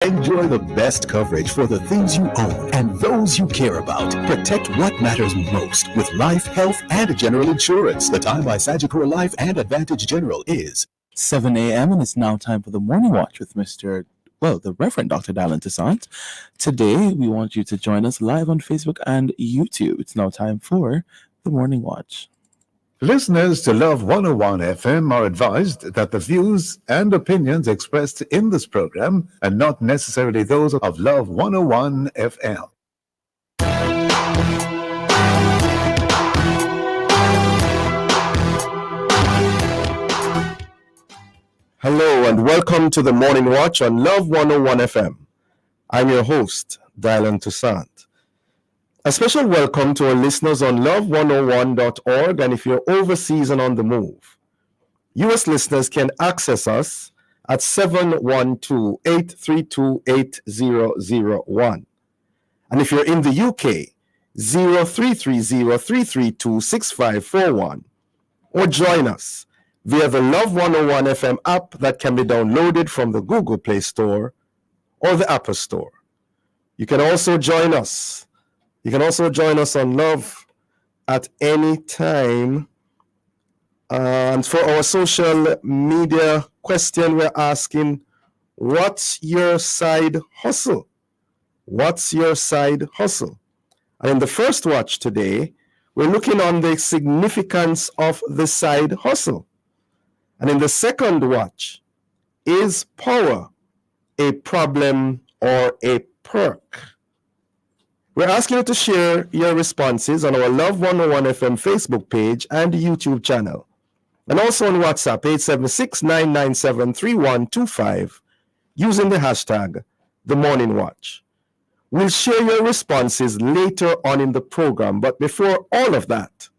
Enjoy the best coverage for the things you own and those you care about. Protect what matters most with life, health, and general insurance. The time by Sagicor Life and Advantage General is 7 a.m. and it's now time for the Morning Watch with the Reverend Dr. Dylan Toussaint. Today, we want you to join us live on Facebook and YouTube. It's now time for the Morning Watch. Listeners to Love 101 FM are advised that the views and opinions expressed in this program are not necessarily those of Love 101 FM. Hello and welcome to the Morning Watch on Love 101 FM. I'm your host, Dylan Toussaint. A special welcome to our listeners on love101.org, and if you're overseas and on the move, U.S. listeners can access us at 712-832-8001. And if you're in the UK, 0330-332-6541, or join us via the Love 101 FM app that can be downloaded from the Google Play Store or the Apple Store. You can also join us on Love at any time. And for our social media question, we're asking, what's your side hustle? What's your side hustle? And in the first watch today, we're looking on the significance of the side hustle. And in the second watch, is power a problem or a perk? We're asking you to share your responses on our Love 101 FM Facebook page and YouTube channel, and also on WhatsApp 876-997-3125 using the hashtag The Morning Watch. We'll share your responses later on in the program, but before all of that,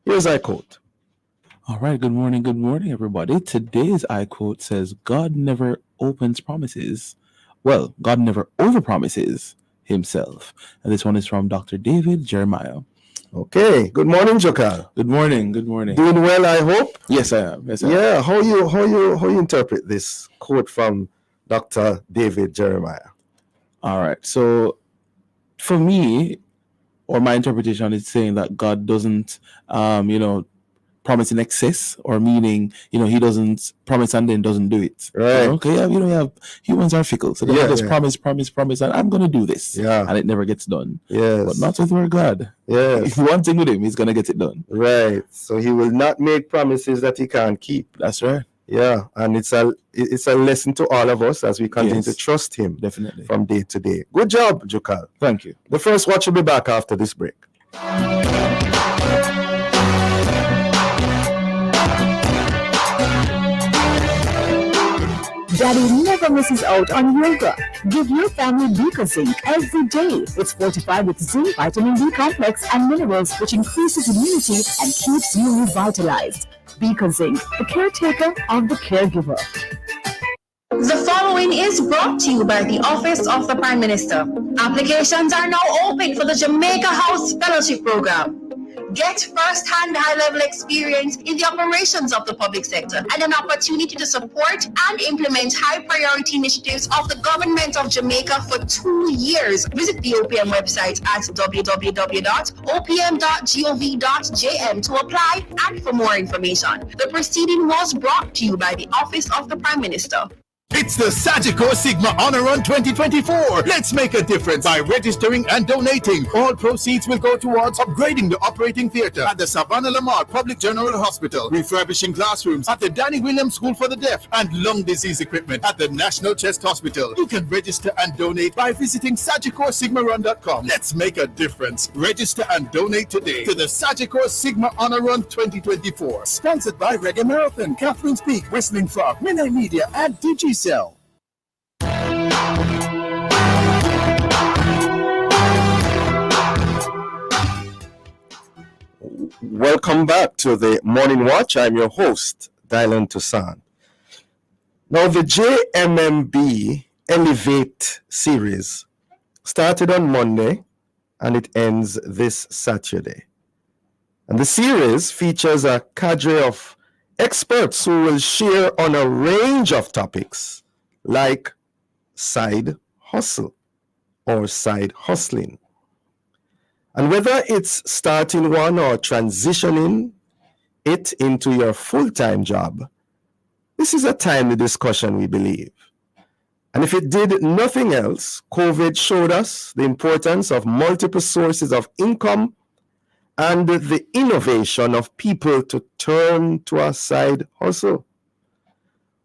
here's our quote. All right, good morning, everybody. Today's I quote says, God never opens promises. Well, God never overpromises himself. And this one is from Dr. David Jeremiah. Okay, good morning, Jokal. Good morning. Doing well, I hope? Yes, I am. Yeah, how you interpret this quote from Dr. David Jeremiah? All right, so for me, or my interpretation is saying that God doesn't, promise in excess, or meaning, he doesn't promise and then doesn't do it. Right. Okay, humans are fickle. So they just promise, and I'm going to do this. Yeah. And it never gets done. Yes. But not with our God. Yes. One thing with him, he's going to get it done. Right. So he will not make promises that he can't keep. That's right. Yeah. And it's a lesson to all of us as we continue to trust him. Definitely. From day to day. Good job, Jokal. Thank you. The first watch will be back after this break. Daddy never misses out on yoga. Give your family Beaker Zinc every day. It's fortified with zinc, vitamin D complex, and minerals, which increases immunity and keeps you revitalized. Beaker Zinc, the caretaker of the caregiver. The following is brought to you by the Office of the Prime Minister. Applications are now open for the Jamaica House Fellowship Program. Get first-hand high-level experience in the operations of the public sector and an opportunity to support and implement high-priority initiatives of the government of Jamaica for 2 years. Visit the OPM website at www.opm.gov.jm to apply and for more information. The proceeding was brought to you by the Office of the Prime Minister. It's the Sagicor Sigma Honor Run 2024. Let's make a difference by registering and donating. All proceeds will go towards upgrading the operating theater at the Savannah Lamar Public General Hospital, refurbishing classrooms at the Danny Williams School for the Deaf, and lung disease equipment at the National Chest Hospital. You can register and donate by visiting SagicorSigmaRun.com. Let's make a difference. Register and donate today to the Sagicor Sigma Honor Run 2024. Sponsored by Reggae Marathon, Catherine's Peak, Whistling Frog, Midnight Media, and DGC. Welcome back to the Morning Watch. I'm your host, Dylan Toussaint. Now, the JMMB Elevate series started on Monday and it ends this Saturday. And the series features a cadre of experts who will share on a range of topics like side hustle or side hustling. And whether it's starting one or transitioning it into your full-time job, this is a timely discussion, we believe. And if it did nothing else, COVID showed us the importance of multiple sources of income and the innovation of people to turn to a side hustle.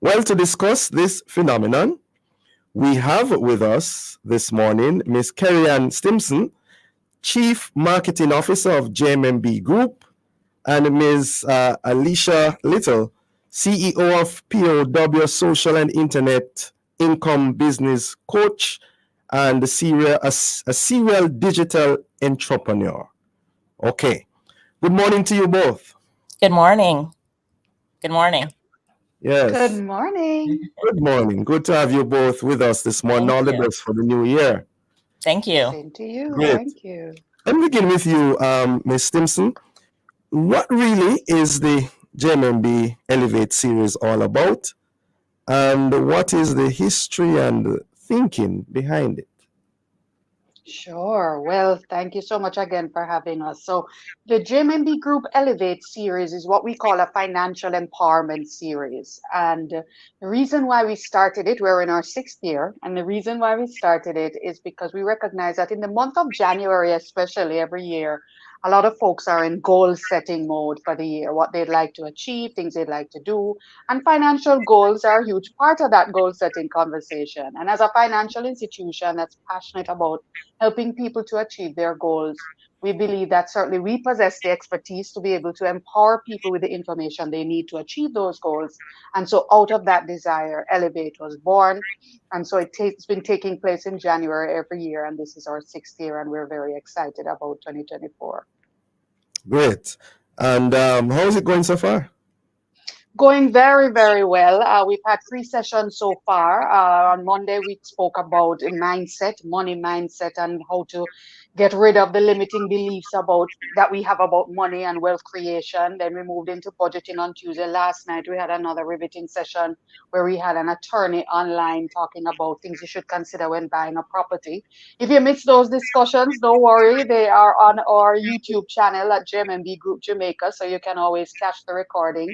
Well, to discuss this phenomenon, we have with us this morning Ms. Kerry-Ann Stimson, Chief Marketing Officer of JMMB Group, and Ms. Alicia Little, CEO of POW Social and Internet Income Business Coach and a serial digital entrepreneur. Okay. Good morning to you both. Good morning. Good morning. Yes. Good morning. Good morning. Good to have you both with us this morning. All the best for the new year. Thank you. Same to you. Great. Thank you. Let me begin with you, Ms. Stimson. What really is the JMMB Elevate series all about? And what is the history and thinking behind it? Sure. Well, thank you so much again for having us. So, the JMMB Group Elevate series is what we call a financial empowerment series. And the reason why we started it, we're in our 6th year. And the reason why we started it is because we recognize that in the month of January, especially every year, a lot of folks are in goal setting mode for the year, what they'd like to achieve, things they'd like to do. And financial goals are a huge part of that goal setting conversation. And as a financial institution that's passionate about helping people to achieve their goals, we believe that certainly we possess the expertise to be able to empower people with the information they need to achieve those goals. And so out of that desire, Elevate was born. And so it's been taking place in January every year. And this is our 6th year. And we're very excited about 2024. Great. And how is it going so far? Going very, very well. We've had 3 sessions so far. On Monday, we spoke about mindset, money mindset, and how to get rid of the limiting beliefs that we have about money and wealth creation. Then we moved into budgeting on Tuesday. Last night, we had another riveting session where we had an attorney online talking about things you should consider when buying a property. If you missed those discussions, don't worry. They are on our YouTube channel at JMMB Group Jamaica, so you can always catch the recording.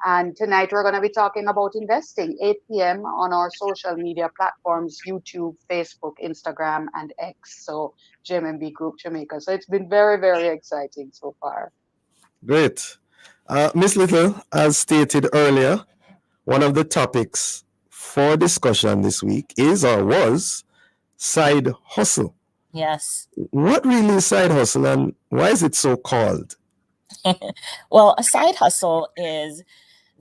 And tonight we're going to be talking about investing, 8 p.m. on our social media platforms, YouTube, Facebook, Instagram, and X. So JMMB Group Jamaica. So it's been very, very exciting so far. Great. Ms. Little, as stated earlier, one of the topics for discussion this week is or was side hustle. Yes. What really is side hustle and why is it so called? Well, a side hustle is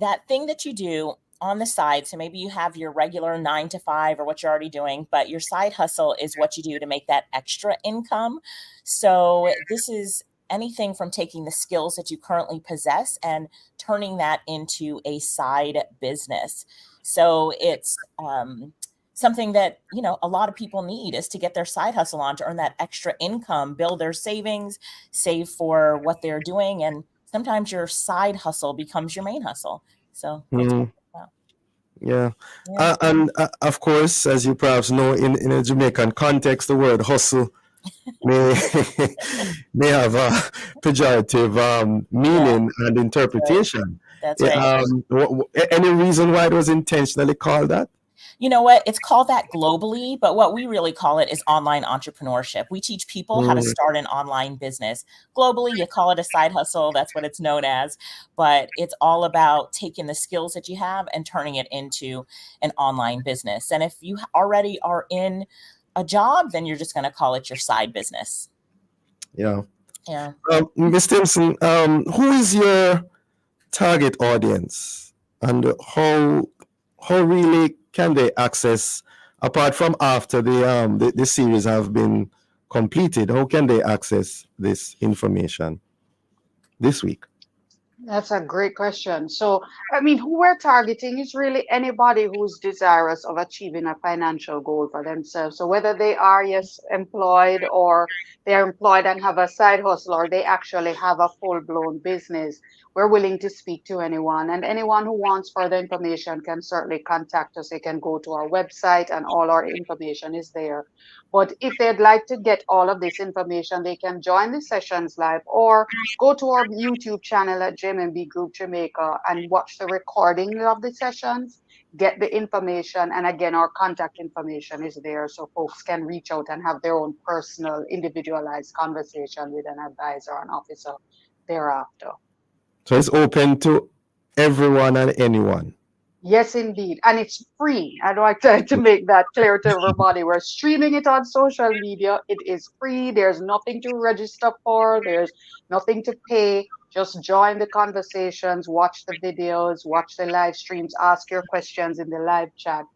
that thing that you do on the side. So maybe you have your regular 9 to 5 or what you're already doing, but your side hustle is what you do to make that extra income. So this is anything from taking the skills that you currently possess and turning that into a side business. So it's something that, a lot of people need is to get their side hustle on to earn that extra income, build their savings, save for what they're doing. And sometimes your side hustle becomes your main hustle. So that's what it's about. Yeah. And of course, as you perhaps know, in a Jamaican context, the word hustle may have a pejorative meaning and interpretation. That's right. Any reason why it was intentionally called that? You know what? It's called that globally, but what we really call it is online entrepreneurship. We teach people how to start an online business. Globally, you call it a side hustle. That's what it's known as. But it's all about taking the skills that you have and turning it into an online business. And if you already are in a job, then you're just going to call it your side business. Yeah. Yeah. Ms. Stimson, who is your target audience and how really can they access, apart from after the series have been completed, how can they access this information this week? That's a great question. So, I mean, who we're targeting is really anybody who's desirous of achieving a financial goal for themselves. So, whether they are, yes, employed, or they're employed and have a side hustle, or they actually have a full-blown business, we're willing to speak to anyone. And anyone who wants further information can certainly contact us. They can go to our website, and all our information is there. But if they'd like to get all of this information, they can join the sessions live, or go to our YouTube channel at JMB Group Jamaica and watch the recording of the sessions, get the information. And again, our contact information is there so folks can reach out and have their own personal, individualized conversation with an advisor or an officer thereafter. So it's open to everyone and anyone. Yes, indeed. And it's free. I'd like to make that clear to everybody. We're streaming it on social media. It is free. There's nothing to register for, there's nothing to pay. Just join the conversations, watch the videos, watch the live streams, ask your questions in the live chat,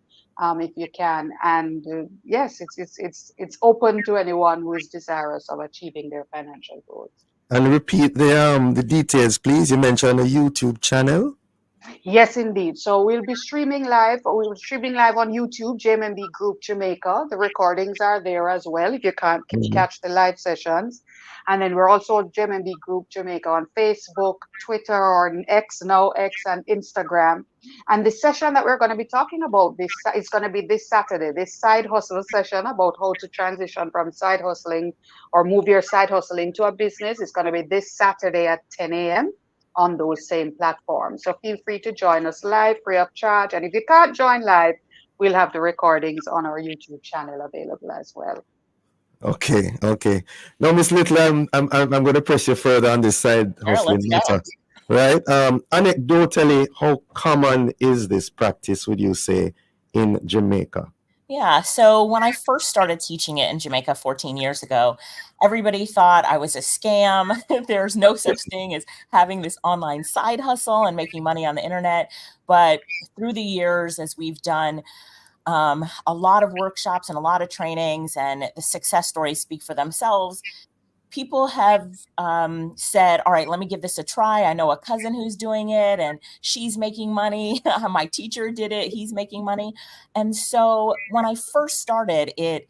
if you can. And yes, it's open to anyone who is desirous of achieving their financial goals. And repeat the details, please. You mentioned a YouTube channel. Yes, indeed. So we'll be streaming live. We'll be streaming live on YouTube, JMB Group Jamaica. The recordings are there as well if you can't catch the live sessions. And then we're also JMB Group Jamaica on Facebook, Twitter, or X, now X, and Instagram. And the session that we're going to be talking about is going to be this Saturday, this side hustle session about how to transition from side hustling or move your side hustle into a business. It's going to be this Saturday at 10 a.m. on those same platforms. So feel free to join us live, free of charge. And if you can't join live, we'll have the recordings on our YouTube channel available as well. Okay. Now, Miss Little, I'm going to press you further on this side hustling matter. Right? Anecdotally, how common is this practice, would you say, in Jamaica? Yeah. So when I first started teaching it in Jamaica 14 years ago, everybody thought I was a scam. There's no such thing as having this online side hustle and making money on the internet. But through the years, as we've done a lot of workshops and a lot of trainings, and the success stories speak for themselves, people have said, all right, let me give this a try. I know a cousin who's doing it and she's making money. My teacher did it. He's making money. And so when I first started, it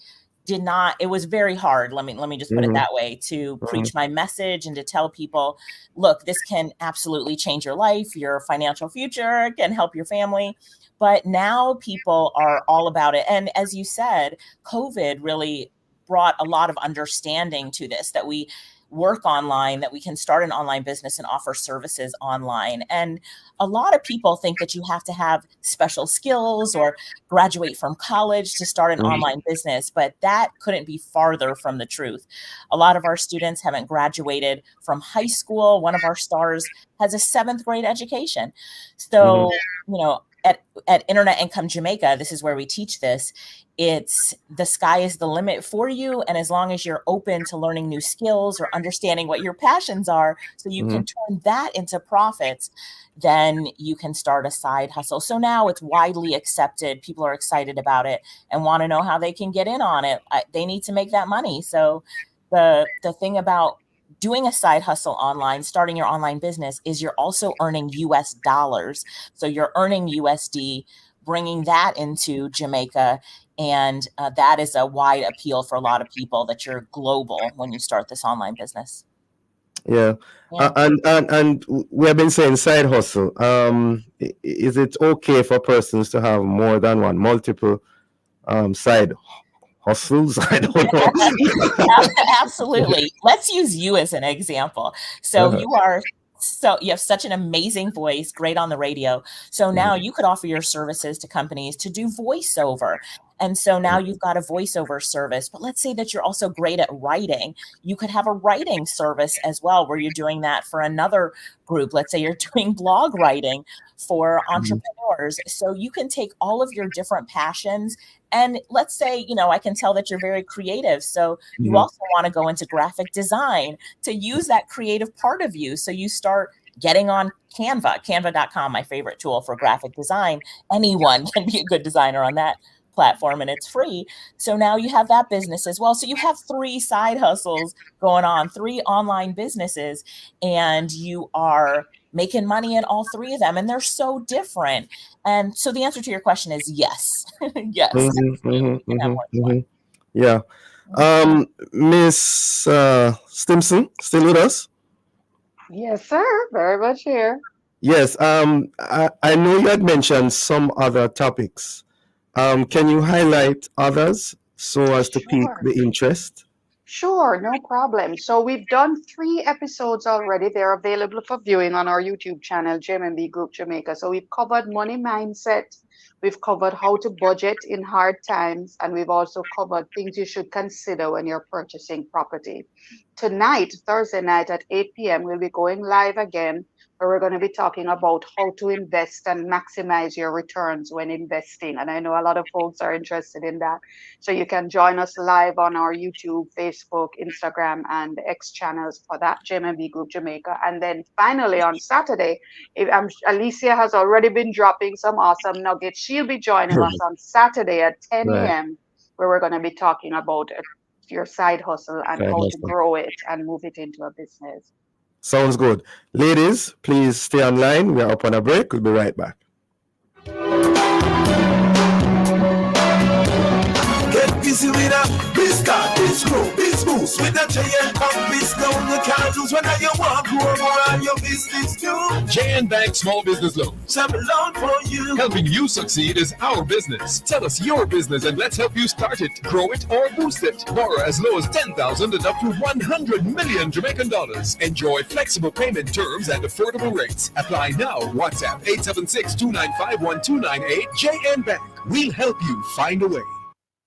was very hard. Let me just put it that way, to preach my message and to tell people, look, this can absolutely change your life, your financial future, can help your family. But now people are all about it. And as you said, COVID really brought a lot of understanding to this, that we work online, that we can start an online business and offer services online. And a lot of people think that you have to have special skills or graduate from college to start an online business, but that couldn't be farther from the truth. A lot of our students haven't graduated from high school. One of our stars has a 7th grade education. So, at Internet Income Jamaica, this is where we teach this. It's the sky is the limit for you. And as long as you're open to learning new skills or understanding what your passions are, so you can turn that into profits, then you can start a side hustle. So now it's widely accepted. People are excited about it and want to know how they can get in on it. They need to make that money. So the thing about doing a side hustle online, starting your online business, is you're also earning US dollars. So you're earning USD, bringing that into Jamaica. And that is a wide appeal for a lot of people, that you're global when you start this online business. Yeah. And we have been saying side hustle. Is it okay for persons to have more than one, multiple side hustles? I don't know. Absolutely. Let's use you as an example. So you have such an amazing voice, great on the radio. So now you could offer your services to companies to do voiceover. And so now you've got a voiceover service. But let's say that you're also great at writing. You could have a writing service as well, where you're doing that for another group. Let's say you're doing blog writing for entrepreneurs. So you can take all of your different passions, and let's say, I can tell that you're very creative. So you also want to go into graphic design, to use that creative part of you. So you start getting on canva.com, my favorite tool for graphic design. Anyone can be a good designer on that platform, and it's free. So now you have that business as well. So you have 3 side hustles going on, 3 online businesses, and you are making money in all three of them, and they're so different. And so the answer to your question is yes. Yes. You can have more than one. Yeah. Miss Stimson, still with us? Yes, sir. Very much here. Yes. I know you had mentioned some other topics. Can you highlight others so as to pique Sure. the interest? Sure, no problem. So we've done 3 episodes already. They're available for viewing on our YouTube channel, JMB Group Jamaica. So we've covered money mindset, we've covered how to budget in hard times, and we've also covered things you should consider when you're purchasing property. Tonight, Thursday night at 8 p.m., we'll be going live again, where we're going to be talking about how to invest and maximize your returns when investing. And I know a lot of folks are interested in that. So you can join us live on our YouTube, Facebook, Instagram, and X channels for that, JMB Group Jamaica. And then finally on Saturday, Alicia has already been dropping some awesome nuggets. She'll be joining us on Saturday at 10 Right. a.m., where we're going to be talking about your side hustle and Side how to hustle. grow it and move it into a business. Sounds good. Ladies, please stay online. We're up on a break. We'll be right back. Get busy with a Biscard, Biscrew, Bismoose with a giant pump, Biscone, the candles when you want to grow on your business too. JN Bank Small Business Loan. Some loan for you. Helping you succeed is our business. Tell us your business and let's help you start it, grow it, or boost it. Borrow as low as $10,000 and up to 100 million Jamaican dollars. Enjoy flexible payment terms and affordable rates. Apply now. WhatsApp 876-295-1298. JN Bank. We'll help you find a way.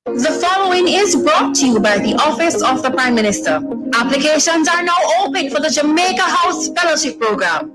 The following is brought to you by the Office of the Prime Minister. Applications are now open for the Jamaica House Fellowship Program.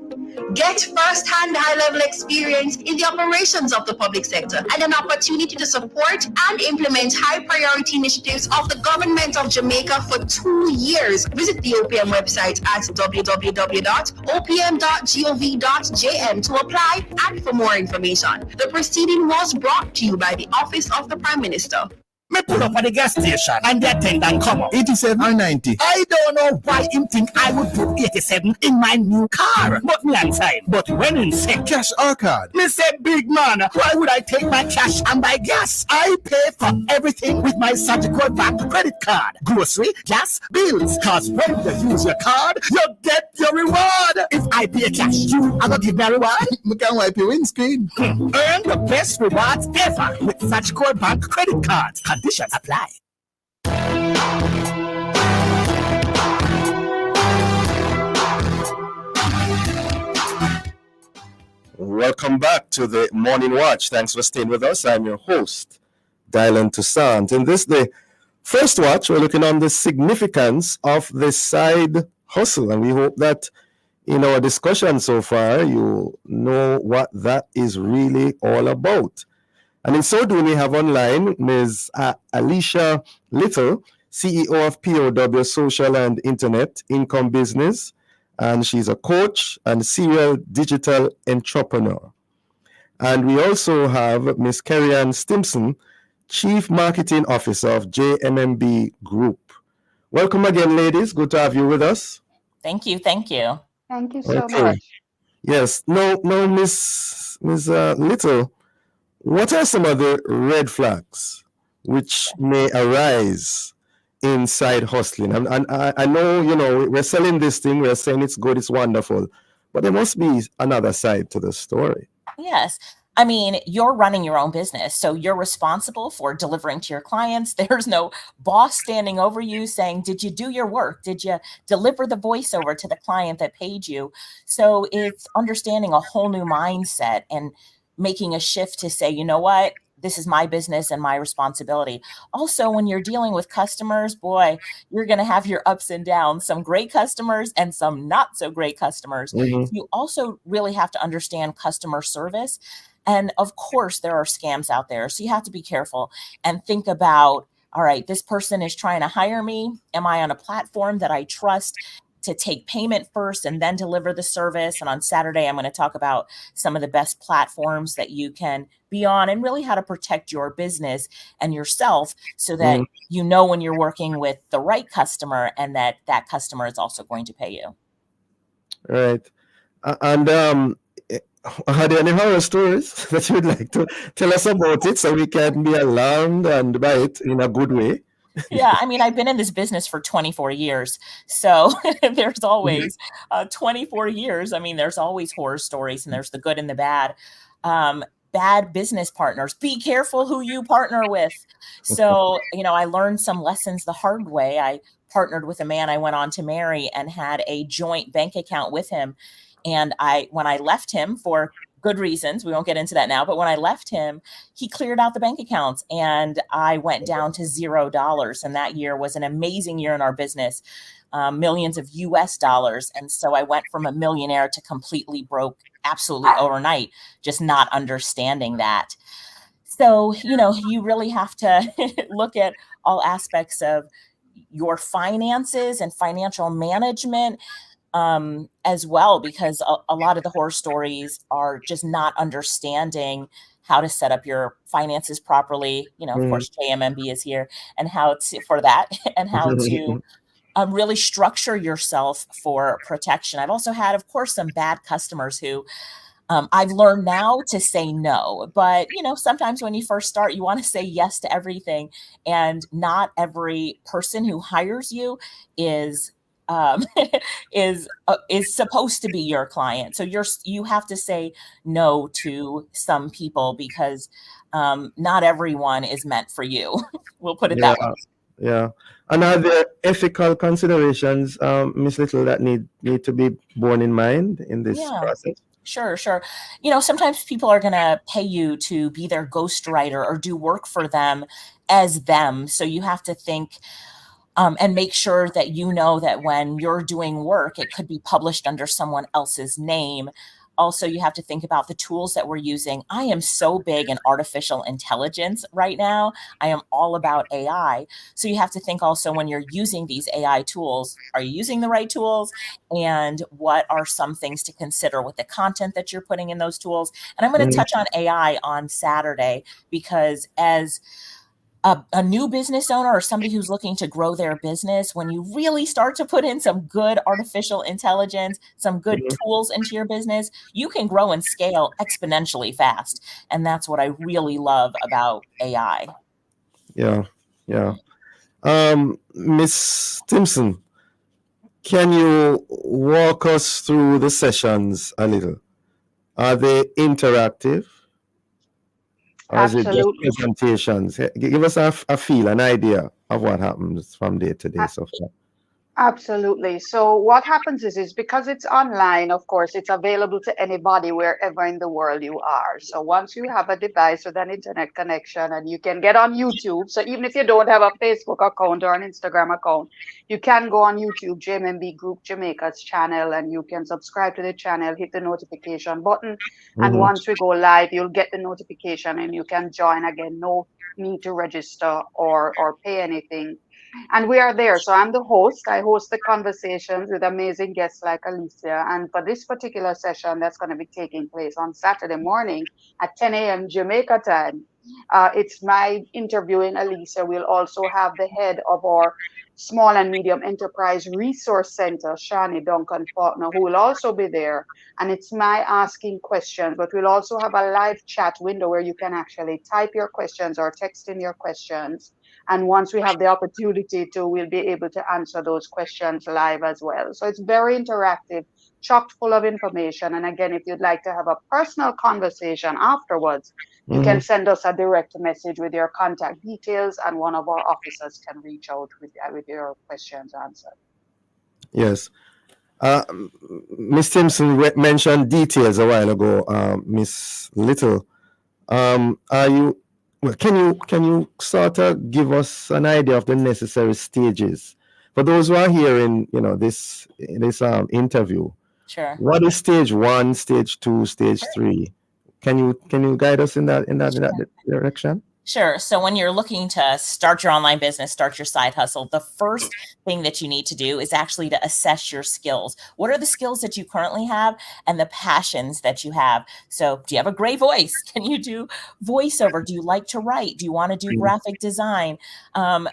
Get first-hand high-level experience in the operations of the public sector and an opportunity to support and implement high-priority initiatives of the government of Jamaica for 2 years. Visit the OPM website at www.opm.gov.jm to apply and for more information. The proceeding was brought to you by the Office of the Prime Minister. Me pull up at the gas station and the attendant come up. 87 or 90. I don't know why him think I would put 87 in my new car. But me answer him. But when him say Cash or card? me say, big man, why would I take my cash and buy gas? I pay for everything with my Surgical Bank credit card. Grocery, gas, bills. Cause when you use your card, you get your reward. If I pay cash, you are gonna give me a reward? We can wipe your windscreen. Earn the best rewards ever with Surgical Bank credit cards. Conditions apply. Welcome back to the Morning Watch. Thanks for staying with us. I'm your host, Dylan Toussaint. In this, the first watch, we're looking on the significance of the side hustle. And we hope that in our discussion so far, you know what that is really all about. And in so doing, we have online Ms. Alicia Little, CEO of POW Social and Internet Income Business. And she's a coach and serial digital entrepreneur. And we also have Ms. Kerry-Ann Stimson, Chief Marketing Officer of JMB Group. Welcome again, ladies. Good to have you with us. Thank you. Thank you. Thank you so much. Yes. No, Miss Little, what are some of the red flags which may arise inside hustling? And I know, we're selling this thing, we're saying it's good, it's wonderful, but there must be another side to the story. Yes. I mean, you're running your own business, so you're responsible for delivering to your clients. There's no boss standing over you saying, did you do your work? Did you deliver the voiceover to the client that paid you? So it's understanding a whole new mindset and making a shift to say, you know what? This is my business and my responsibility. Also, when you're dealing with customers, boy, you're going to have your ups and downs, some great customers and some not so great customers. Mhm. You also really have to understand customer service. And of course, there are scams out there. So you have to be careful and think about, all right, this person is trying to hire me. Am I on a platform that I trust to take payment first and then deliver the service? And on Saturday, I'm going to talk about some of the best platforms that you can be on and really how to protect your business and yourself so that you know when you're working with the right customer and that that customer is also going to pay you. Right. And are there any horror stories that you'd like to tell us about it so we can be alarmed and by it in a good way? Yeah, I mean, I've been in this business for 24 years. So there's always 24 years. I mean, there's always horror stories and there's the good and the bad. Bad business partners. Be careful who you partner with. So, I learned some lessons the hard way. I partnered with a man I went on to marry and had a joint bank account with him. And when I left him for good reasons, we won't get into that now, but when I left him, he cleared out the bank accounts and I went down to $0. And that year was an amazing year in our business, millions of US dollars. And so I went from a millionaire to completely broke absolutely overnight, just not understanding that. So, you really have to look at all aspects of your finances and financial management as well, because a lot of the horror stories are just not understanding how to set up your finances properly. Of course, JMMB is here and how to really structure yourself for protection. I've also had, of course, some bad customers who I've learned now to say no, but sometimes when you first start, you want to say yes to everything, and not every person who hires you is is supposed to be your client. So you have to say no to some people because not everyone is meant for you. We'll put it that way. Yeah. And are there ethical considerations, Miss Little, that need to be borne in mind in this process? Sure. Sometimes people are going to pay you to be their ghostwriter or do work for them as them. So you have to think and make sure that that when you're doing work, it could be published under someone else's name. Also, you have to think about the tools that we're using. I am so big in artificial intelligence right now. I am all about AI. So you have to think also when you're using these AI tools, are you using the right tools? And what are some things to consider with the content that you're putting in those tools? And I'm going to touch on AI on Saturday because as a new business owner or somebody who's looking to grow their business, when you really start to put in some good artificial intelligence, some good tools into your business, you can grow and scale exponentially fast. And that's what I really love about AI. Yeah. Miss Timpson, can you walk us through the sessions a little? Are they interactive? Or is it just presentations? Give us a feel, an idea of what happens from day to day so far. Absolutely. So what happens is because it's online, of course, it's available to anybody wherever in the world you are. So once you have a device with an internet connection and you can get on YouTube. So even if you don't have a Facebook account or an Instagram account, you can go on YouTube, JMMB Group Jamaica's channel, and you can subscribe to the channel, hit the notification button. And once we go live, you'll get the notification and you can join again. No need to register or pay anything. And we are there. So I'm the host. I host the conversations with amazing guests like Alicia. And for this particular session, that's going to be taking place on Saturday morning at 10 a.m. Jamaica time. It's my interviewing Alicia. We'll also have the head of our Small and Medium Enterprise Resource Center, Shani Duncan Faulkner, who will also be there. And it's my asking questions, but we'll also have a live chat window where you can actually type your questions or text in your questions. And once we have the opportunity to, we'll be able to answer those questions live as well. So it's very interactive, chock full of information. And again, if you'd like to have a personal conversation afterwards, you can send us a direct message with your contact details, and one of our officers can reach out with your questions answered. Yes. Ms. Timpson mentioned details a while ago. Miss Little, can you sort of give us an idea of the necessary stages for those who are hearing, this interview? Sure. What is stage 1, stage 2, stage 3? Can you guide us in that direction? Sure. So when you're looking to start your online business, start your side hustle, the first thing that you need to do is actually to assess your skills. What are the skills that you currently have and the passions that you have? So do you have a great voice? Can you do voiceover? Do you like to write? Do you want to do graphic design? A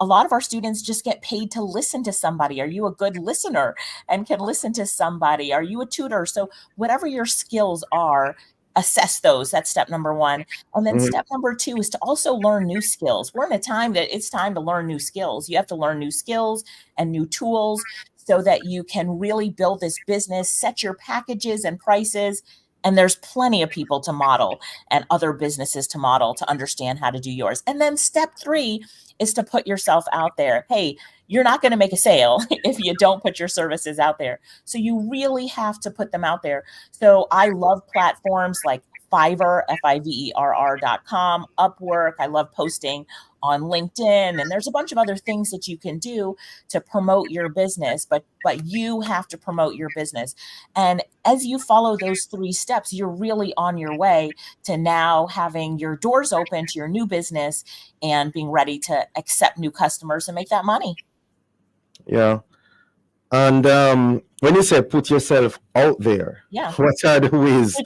lot of our students just get paid to listen to somebody. Are you a good listener and can listen to somebody? Are you a tutor? So whatever your skills are, assess those. That's step number one. And then step number two is to also learn new skills. We're in a time that it's time to learn new skills. You have to learn new skills and new tools so that you can really build this business, set your packages and prices. And there's plenty of people to model and other businesses to model to understand how to do yours. And then step three is to put yourself out there. Hey, you're not going to make a sale if you don't put your services out there. So you really have to put them out there. So I love platforms like Fiverr, Fiverr.com, Upwork. I love posting on LinkedIn, and there's a bunch of other things that you can do to promote your business, but you have to promote your business. And as you follow those 3 steps, you're really on your way to now having your doors open to your new business and being ready to accept new customers and make that money. Yeah. And when you say put yourself out there, what are the ways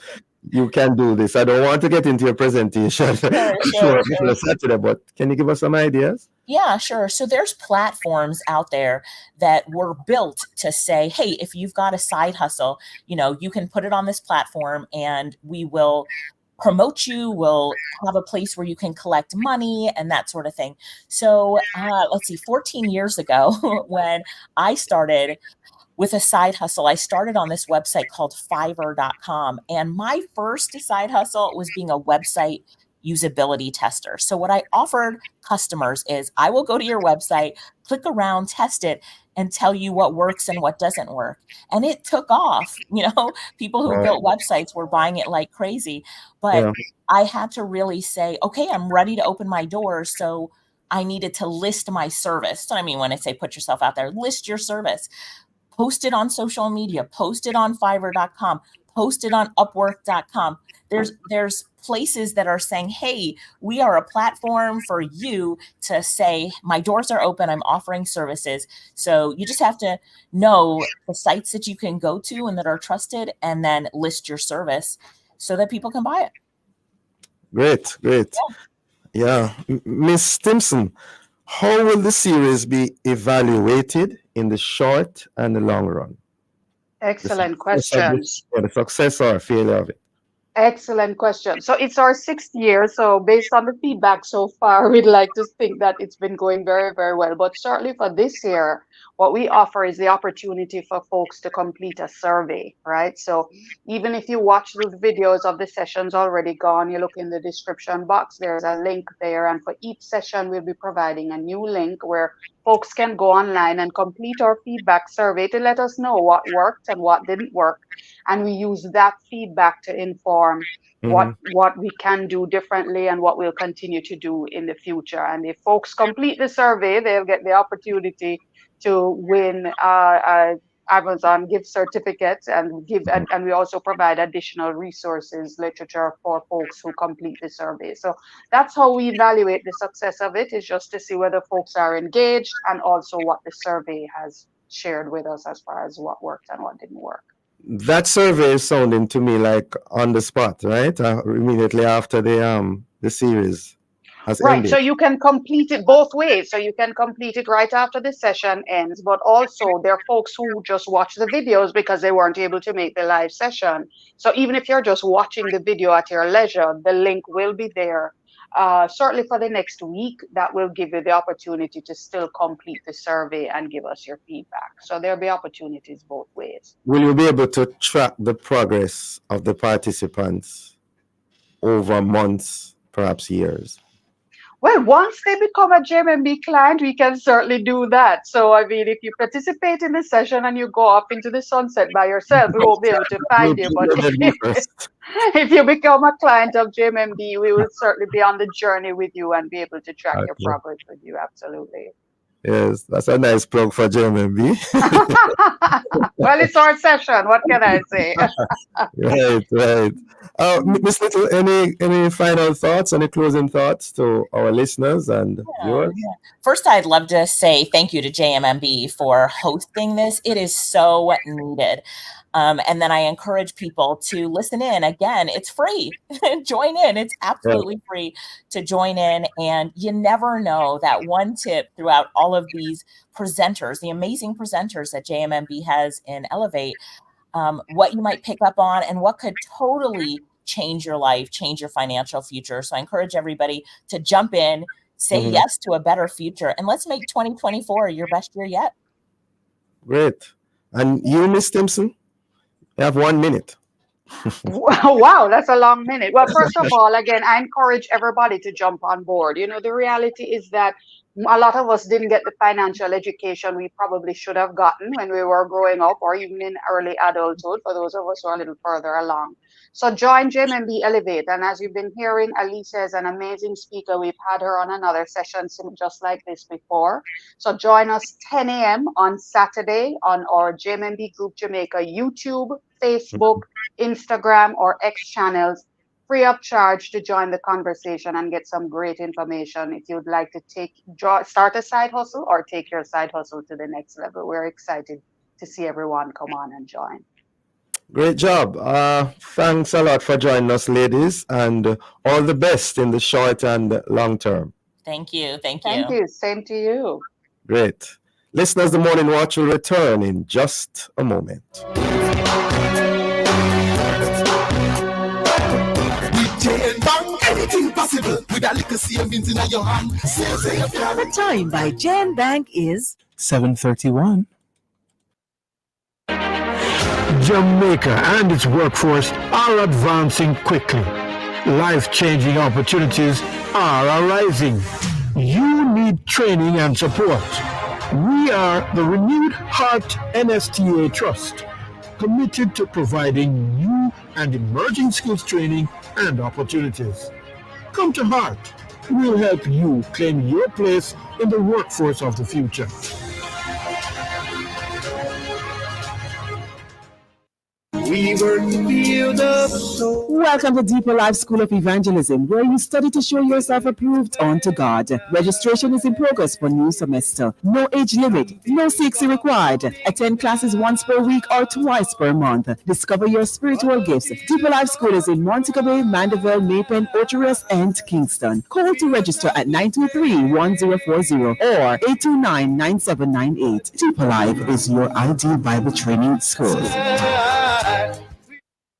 you can do this? I don't want to get into your presentation Sure. before Saturday, but can you give us some ideas? Yeah, sure. So there's platforms out there that were built to say, hey, if you've got a side hustle, you can put it on this platform and we will promote you. We'll have a place where you can collect money and that sort of thing. So let's see, 14 years ago, when I started with a side hustle, I started on this website called Fiverr.com. And my first side hustle was being a website usability tester. So what I offered customers is I will go to your website, click around, test it, and tell you what works and what doesn't work. And it took off. People who built websites were buying it like crazy. But I had to really say, okay, I'm ready to open my doors. So I needed to list my service. So I mean, when I say put yourself out there, list your service. Post it on social media, post it on Fiverr.com, post it on Upwork.com. There's places that are saying, hey, we are a platform for you to say, my doors are open, I'm offering services. So you just have to know the sites that you can go to and that are trusted, and then list your service so that people can buy it. Great. Yeah. Miss Stimson, how will the series be evaluated in the short and the long run? Excellent questions. The success or failure of it. Excellent question. So it's our 6th year. So based on the feedback so far, we'd like to think that it's been going very, very well. But certainly for this year, what we offer is the opportunity for folks to complete a survey, right? So even if you watch those videos of the sessions already gone, you look in the description box, there's a link there. And for each session, we'll be providing a new link where folks can go online and complete our feedback survey to let us know what worked and what didn't work. And we use that feedback to inform what we can do differently and what we'll continue to do in the future. And if folks complete the survey, they'll get the opportunity to win Amazon gift certificates and we also provide additional resources, literature for folks who complete the survey. So that's how we evaluate the success of it, is just to see whether folks are engaged and also what the survey has shared with us as far as what worked and what didn't work. That survey is sounding to me like on the spot, right? Immediately after the series has ended. So you can complete it both ways. So you can complete it right after the session ends, but also there are folks who just watch the videos because they weren't able to make the live session. So even if you're just watching the video at your leisure, the link will be there. Certainly for the next week, that will give you the opportunity to still complete the survey and give us your feedback. So there'll be opportunities both ways. Will you be able to track the progress of the participants over months, perhaps years? Well, once they become a JMB client, we can certainly do that. So, I mean, if you participate in the session and you go off into the sunset by yourself, we won't be able to find you. But if you become a client of JMB, we will certainly be on the journey with you and be able to track your progress with you. Absolutely. Yes, that's a nice plug for JMB. Well, it's our session. What can I say? Right, right. Miss Little, any final thoughts, any closing thoughts to our listeners and viewers? Yeah. First, I'd love to say thank you to JMMB for hosting this. It is so needed. And then I encourage people to listen in. Again, it's free. Join in. It's absolutely free to join in. And you never know that one tip throughout all of these presenters, the amazing presenters that JMMB has in Elevate, what you might pick up on and what could totally change your life, change your financial future. So I encourage everybody to jump in, say yes to a better future, and let's make 2024 your best year yet. Great. And you, Miss Stimson, you have 1 minute. Wow, that's a long minute. Well, first of all, again, I encourage everybody to jump on board. You know, the reality is that a lot of us didn't get the financial education we probably should have gotten when we were growing up or even in early adulthood, for those of us who are a little further along. So join JMB Elevate. And as you've been hearing, Alicia is an amazing speaker. We've had her on another session just like this before. So join us 10 a.m. on Saturday on our JMB Group Jamaica YouTube, Facebook, Instagram, or X channels, free of charge to join the conversation and get some great information if you'd like to start a side hustle or take your side hustle to the next level. We're excited to see everyone come on and join. Great job. Thanks a lot for joining us, ladies, and all the best in the short and long term. Thank you. Thank you. Thank you. Same to you. Great. Listeners, the Morning Watch will return in just a moment. Anything possible with a little savings in your hand. The time by Jan Bank is 7:31. Jamaica and its workforce are advancing quickly. Life-changing opportunities are arising. You need training and support. We are the Renewed Heart NSTA Trust, committed to providing new and emerging skills training and opportunities. Come to Heart. We'll help you claim your place in the workforce of the future. We were filled up so. Welcome to Deeper Life School of Evangelism, where you study to show yourself approved unto God. Registration is in progress for new semester. No age limit, no CXC required. Attend classes once per week or twice per month. Discover your spiritual gifts. Deeper Life School is in Montego Bay, Mandeville, Mapen, Ocherous, and Kingston. Call to register at 923-1040 or 829-9798. Deeper Life is your ideal Bible training school.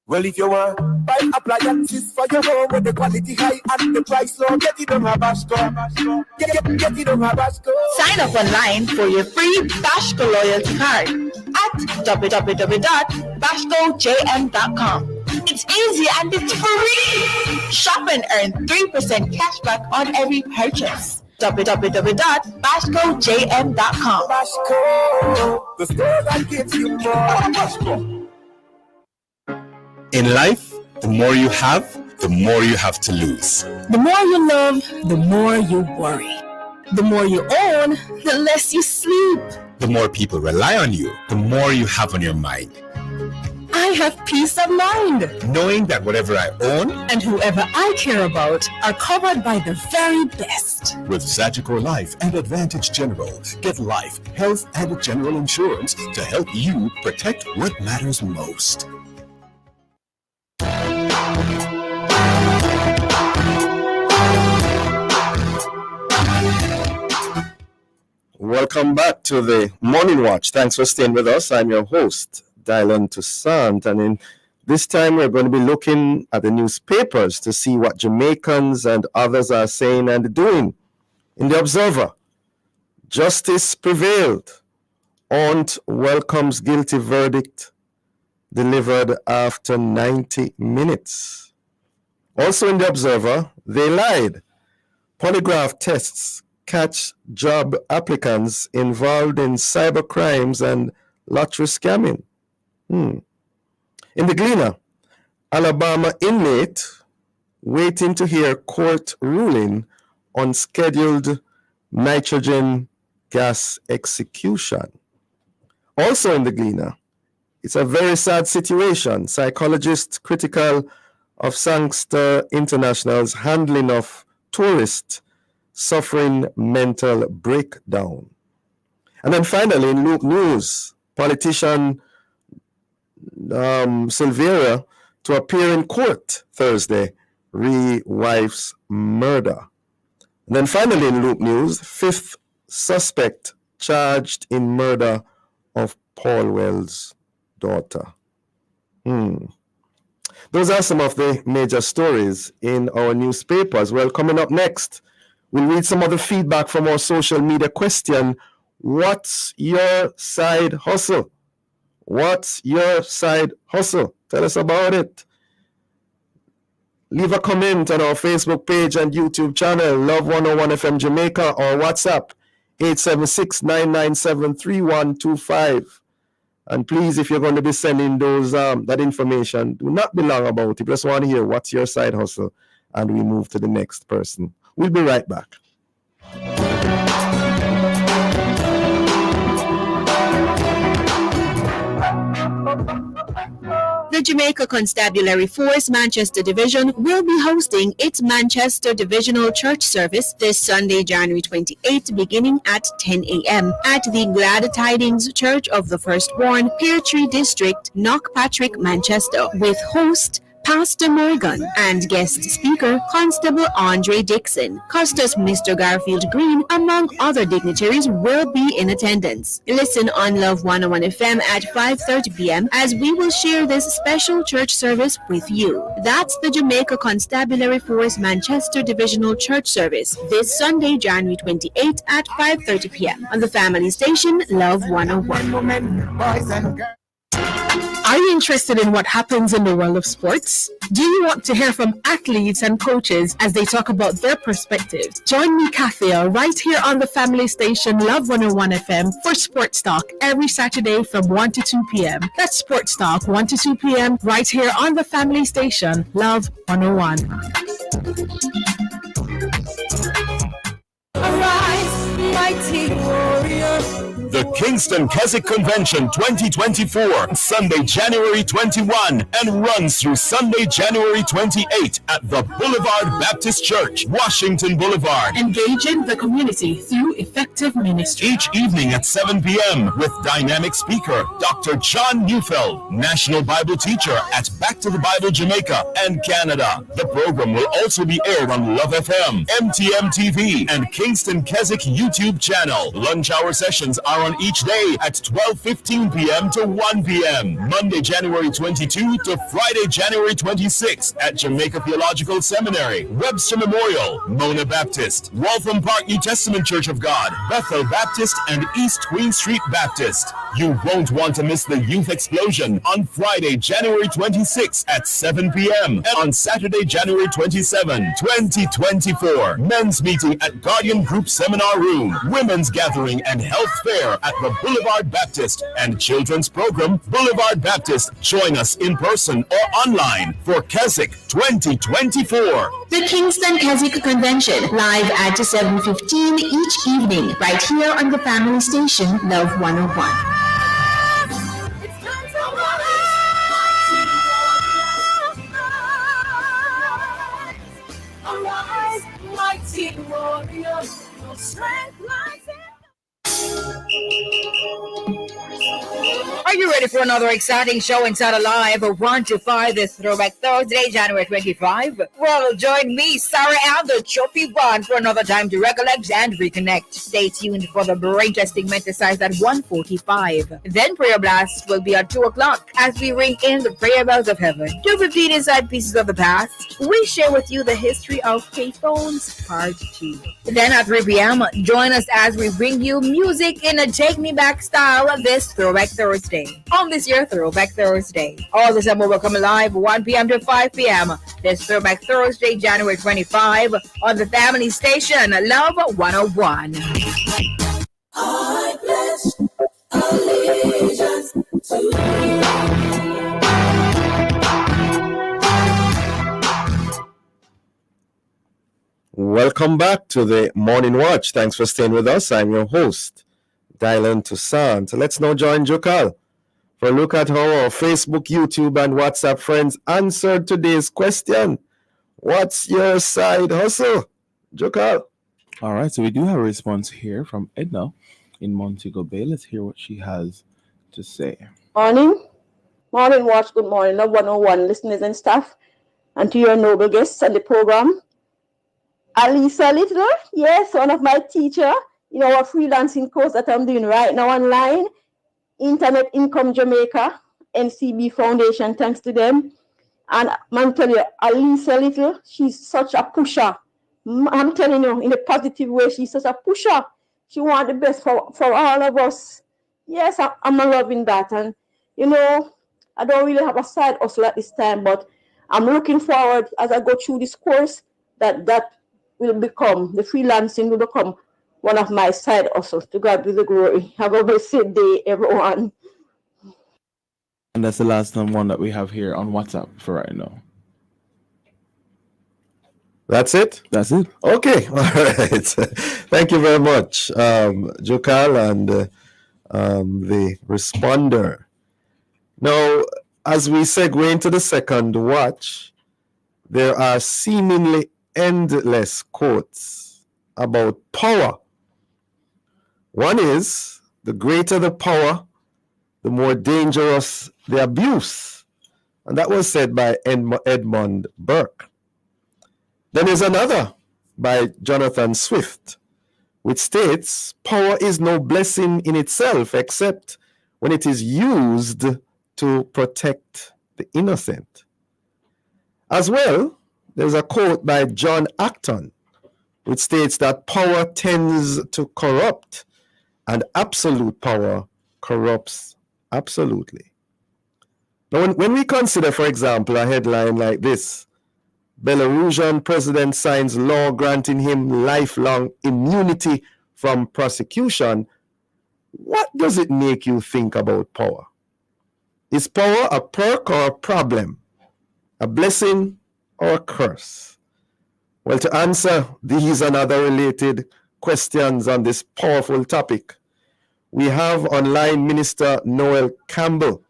Well, if you want buy appliances for your home with the quality high and the price low, get it on Habasco. Get it on Habasco. Sign up online for your free Bashco loyalty card at www.bashcojm.com. It's easy and it's free. Shop and earn 3% cashback on every purchase. www.bashcojm.com. Bashco, the store that gives you more. Bashco. In life, the more you have, the more you have to lose. The more you love, the more you worry. The more you own, the less you sleep. The more people rely on you, the more you have on your mind. I have peace of mind, knowing that whatever I own and whoever I care about are covered by the very best. With Sagicor Life and Advantage General, get life, health, and general insurance to help you protect what matters most. Welcome back to the Morning Watch. Thanks for staying with us. I'm your host, Dylan Toussaint, and in this time we're going to be looking at the newspapers to see what Jamaicans and others are saying and doing. In the Observer, justice prevailed. Aunt welcomes guilty verdict delivered after 90 minutes. Also in the Observer, they lied. Polygraph tests catch job applicants involved in cyber crimes and lottery scamming. In the Gleaner, Alabama inmate waiting to hear court ruling on scheduled nitrogen gas execution. Also in the Gleaner, it's a very sad situation. Psychologists critical of Sangster International's handling of tourists suffering mental breakdown. And then finally, in Luke News, politician Silvera to appear in court Thursday, re-wife's murder. And then finally in Luke News, 5th suspect charged in murder of Paul Wells' daughter. Those are some of the major stories in our newspapers. Well, coming up next, we'll read some of the feedback from our social media question. What's your side hustle? What's your side hustle? Tell us about it. Leave a comment on our Facebook page and YouTube channel, Love 101 FM Jamaica, or WhatsApp 876-997-3125. And please, if you're going to be sending those that information, do not be long about it. Just want to hear what's your side hustle, and we move to the next person. We'll be right back. The Jamaica Constabulary Force Manchester Division will be hosting its Manchester Divisional Church Service this Sunday, January 28th, beginning at 10 a.m. at the Glad Tidings Church of the Firstborn, Pear Tree District, Knockpatrick, Manchester, with host Pastor Morgan and guest speaker Constable Andre Dixon. Custos Mr. Garfield Green, among other dignitaries, will be in attendance. Listen on Love 101 FM at 5:30 p.m. as we will share this special church service with you. That's the Jamaica Constabulary Force Manchester Divisional Church Service this Sunday, January 28th at 5:30 p.m. on the family station Love 101. Are you interested in what happens in the world of sports? Do you want to hear from athletes and coaches as they talk about their perspectives? Join me, Kathia, right here on the family station Love 101 FM for Sports Talk every Saturday from 1 to 2 p.m. That's Sports Talk 1 to 2 p.m. right here on the family station Love 101. Arise, mighty warrior. The Kingston Keswick Convention 2024, Sunday, January 21, and runs through Sunday, January 28 at the Boulevard Baptist Church, Washington Boulevard. Engaging the community through effective ministry. Each evening at 7 p.m. with dynamic speaker Dr. John Neufeld, National Bible Teacher at Back to the Bible Jamaica and Canada. The program will also be aired on Love FM, MTM TV, and Kingston Keswick YouTube channel. Lunch hour sessions are on each day at 12:15 p.m. to 1 p.m. Monday, January 22 to Friday, January 26 at Jamaica Theological Seminary, Webster Memorial, Mona Baptist, Waltham Park New Testament Church of God, Bethel Baptist, and East Queen Street Baptist. You won't want to miss the Youth Explosion on Friday, January 26 at 7 p.m. and on Saturday, January 27, 2024. Men's meeting at Guardian Group Seminar Room, Women's Gathering and Health Fair at the Boulevard Baptist, and children's program Boulevard Baptist. Join us in person or online for Keswick 2024. The Kingston Keswick Convention, live at 7:15 each evening, right here on the family station Love 101. Arise, mighty warrior, your strength lies in. Are you ready for another exciting show inside Alive 1 to 5 this Throwback Thursday, January 25? Well, join me, Sarah, and the Choppy One for another time to recollect and reconnect. Stay tuned for the brain-testing mental-size at 1:45. Then Prayer Blast will be at 2 o'clock as we ring in the prayer bells of heaven. 2:15 Inside Pieces of the Past. We share with you the history of payphones, Part 2. Then at 3 p.m., join us as we bring you music in a Take Me Back style this Throwback Thursday. On this year Throwback Thursday. All the summer will come alive 1 p.m. to 5 p.m. this Throwback Thursday, January 25 on the family station Love 101. I pledge allegiance to you. Welcome Welcome back to the Morning Watch. Thanks for staying with us. I'm your host, Dylan Toussaint. Let's now join Jokal for a look at how our Facebook, YouTube, and WhatsApp friends answered today's question. What's your side hustle? Jokal. All right, so we do have a response here from Edna in Montego Bay. Let's hear what she has to say. Morning. Morning Watch. Good morning, Love 101 listeners and staff, and to your noble guests on the program. Alisa Little, yes, one of my teacher, our freelancing course that I'm doing right now online, Internet Income Jamaica, NCB Foundation, thanks to them. And I'm telling you, Alisa Little, she's such a pusher. I'm telling you, in a positive way, she's such a pusher. She wants the best for all of us. Yes, I'm loving that. And, I don't really have a side hustle at this time, but I'm looking forward as I go through this course that will become, the freelancing will become one of my side hustles. To God be the glory. Have a blessed day, everyone. And that's the last one that we have here on WhatsApp for right now. That's it? That's it. Okay. All right. Thank you very much, Jokal and the responder. Now, as we segue into the second watch, there are seemingly endless quotes about power. One is, the greater the power, the more dangerous the abuse. And that was said by Edmund Burke. Then there's another by Jonathan Swift, which states, power is no blessing in itself except when it is used to protect the innocent. As well, there's a quote by John Acton, which states that power tends to corrupt, and absolute power corrupts absolutely. Now, when we consider, for example, a headline like this, Belarusian president signs law granting him lifelong immunity from prosecution, what does it make you think about power? Is power a perk or a problem? A blessing or a curse? Well, to answer these and other related questions on this powerful topic, we have online Minister Noel Campbell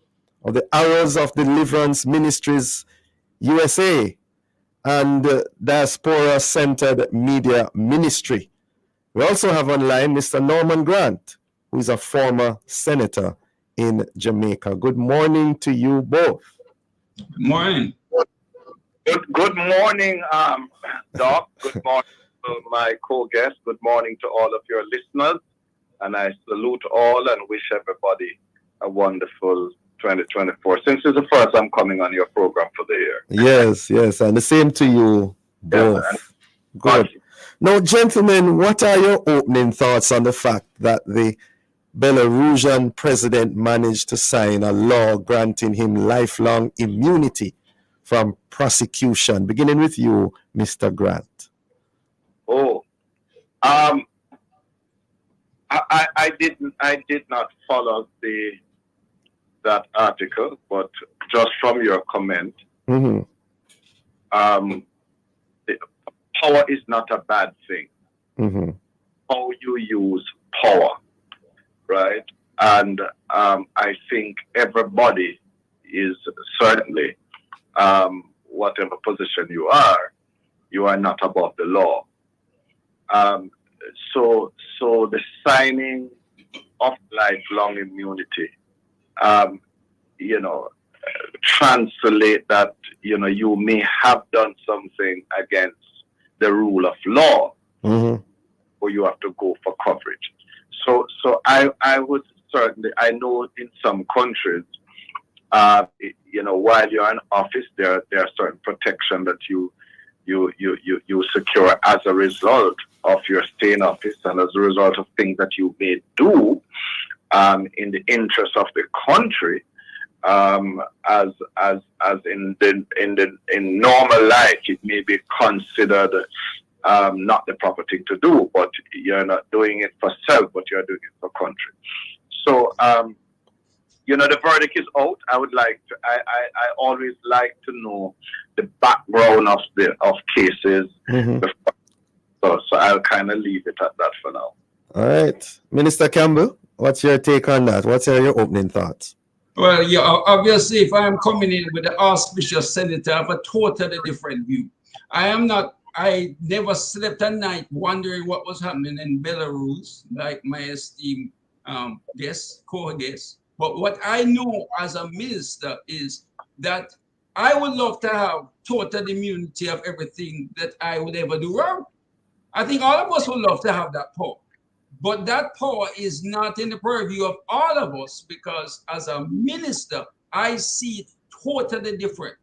of the Arrows of Deliverance Ministries USA and Diaspora Centered Media Ministry. We also have online Mr. Norman Grant, who is a former senator in Jamaica. Good morning to you both. Good morning. Good morning, Doc. Good morning to my co-guest. Good morning to all of your listeners. And I salute all and wish everybody a wonderful 2024. Since it's the first I'm coming on your program for the year. Yes, and the same to you both. Yes, good. Now, gentlemen, what are your opening thoughts on the fact that the Belarusian president managed to sign a law granting him lifelong immunity from prosecution? Beginning with you, Mr. Grant. I did not follow that article, but just from your comment, power is not a bad thing. How you use power, right? And I think everybody is certainly, whatever position you are not above the law. So the signing of lifelong immunity, translate that, you may have done something against the rule of law, or you have to go for coverage. So I would certainly, I know in some countries, while you're in office, there are certain protection that you secure as a result of your stay in office and as a result of things that you may do in the interest of the country, as in normal life, it may be considered not the proper thing to do, but you're not doing it for self, but you're doing it for country. So, the verdict is out. I always like to know the background of cases before So I'll kind of leave it at that for now. All right. Minister Campbell, what's your take on that? What's your opening thoughts? Well, yeah, obviously, if I'm coming in with the auspicious senator, I have a totally different view. I never slept at night wondering what was happening in Belarus, like my esteemed co-guest. But what I know as a minister is that I would love to have total immunity of everything that I would ever do wrong. I think all of us would love to have that power. But that power is not in the purview of all of us, because as a minister, I see it totally different.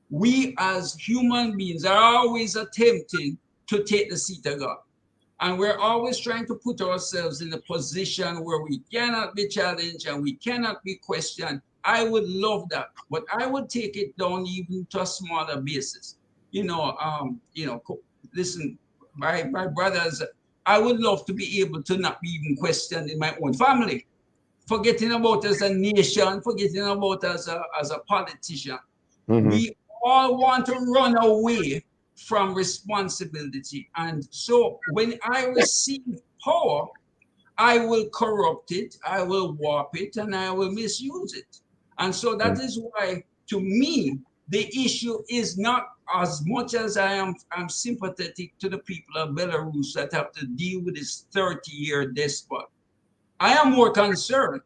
We as human beings are always attempting to take the seat of God. And we're always trying to put ourselves in a position where we cannot be challenged and we cannot be questioned. I would love that, but I would take it down even to a smaller basis. Listen, my brothers, I would love to be able to not be even questioned in my own family. Forgetting about as a nation, forgetting about as a politician. Mm-hmm. We all want to run away from responsibility. And so when I receive power, I will corrupt it, I will warp it, and I will misuse it. And so that is why, to me, the issue is not as much as I'm sympathetic to the people of Belarus that have to deal with this 30-year despot. I am more concerned,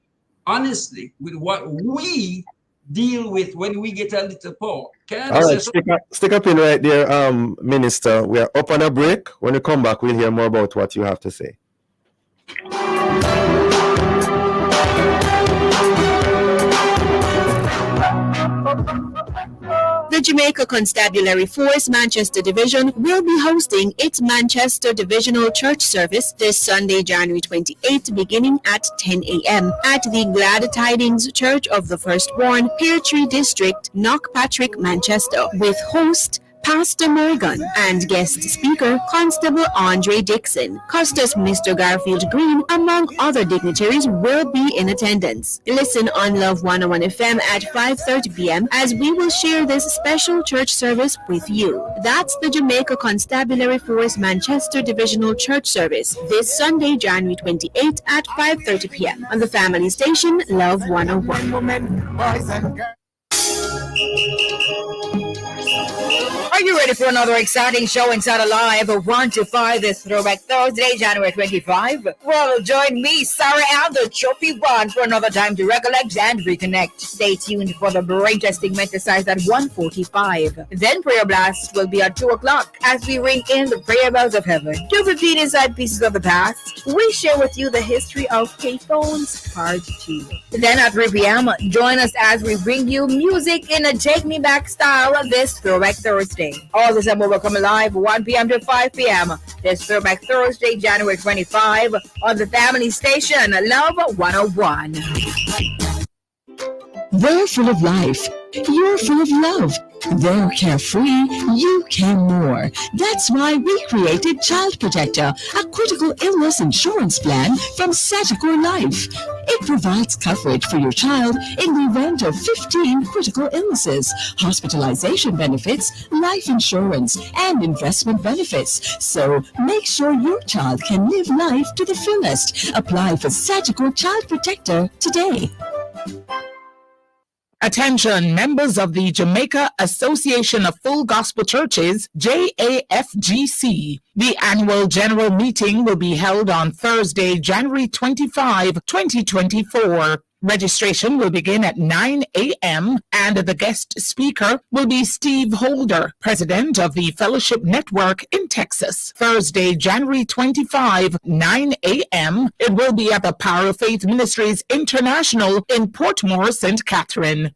honestly, with what we deal with when we get a little power. All right, stick up in right there, Minister. We are up on a break. When we come back, we'll hear more about what you have to say. The Jamaica Constabulary Force Manchester Division will be hosting its Manchester Divisional Church Service this Sunday, January 28th, beginning at 10 a.m. at the Glad Tidings Church of the Firstborn, Pear Tree District, Knockpatrick, Manchester, with host Pastor Morgan and guest speaker Constable Andre Dixon. Custos Minister Garfield Green, among other dignitaries, will be in attendance. Listen on Love 101 FM at 5:30 p.m. as we will share this special church service with you. That's the Jamaica Constabulary Force Manchester Divisional Church Service this Sunday, January 28th at 5:30 p.m. on the family station Love 101. Are you ready for another exciting show inside Alive 1 to 5 this Throwback Thursday, January 25? Well, join me, Sarah and the Choppy One, for another time to recollect and reconnect. Stay tuned for the brain testing exercise at 1:45. Then Prayer Blast will be at 2 o'clock as we ring in the prayer bells of heaven. 2:15 Inside Pieces of the Past. We share with you the history of K-Phones Part 2. Then at 3 p.m., join us as we bring you music in a Take Me Back style this Throwback Thursday. All this and more will come alive 1 p.m. to 5 p.m. this Throwback Thursday, January 25 on the family station Love 101. They're full of life. You're full of love. They're carefree. You can more. That's why we created Child Protector, a critical illness insurance plan from Sagicor Life. It provides coverage for your child in the event of 15 critical illnesses, hospitalization benefits, life insurance, and investment benefits. So make sure your child can live life to the fullest. Apply for Sagicor Child Protector today. Attention, members of the Jamaica Association of Full Gospel Churches, JAFGC. The annual general meeting will be held on Thursday, January 25, 2024. Registration will begin at 9 a.m. and the guest speaker will be Steve Holder, president of the Fellowship Network in Texas. Thursday, January 25, 9 a.m. It will be at the Power of Faith Ministries International in Portmore, St. Catherine.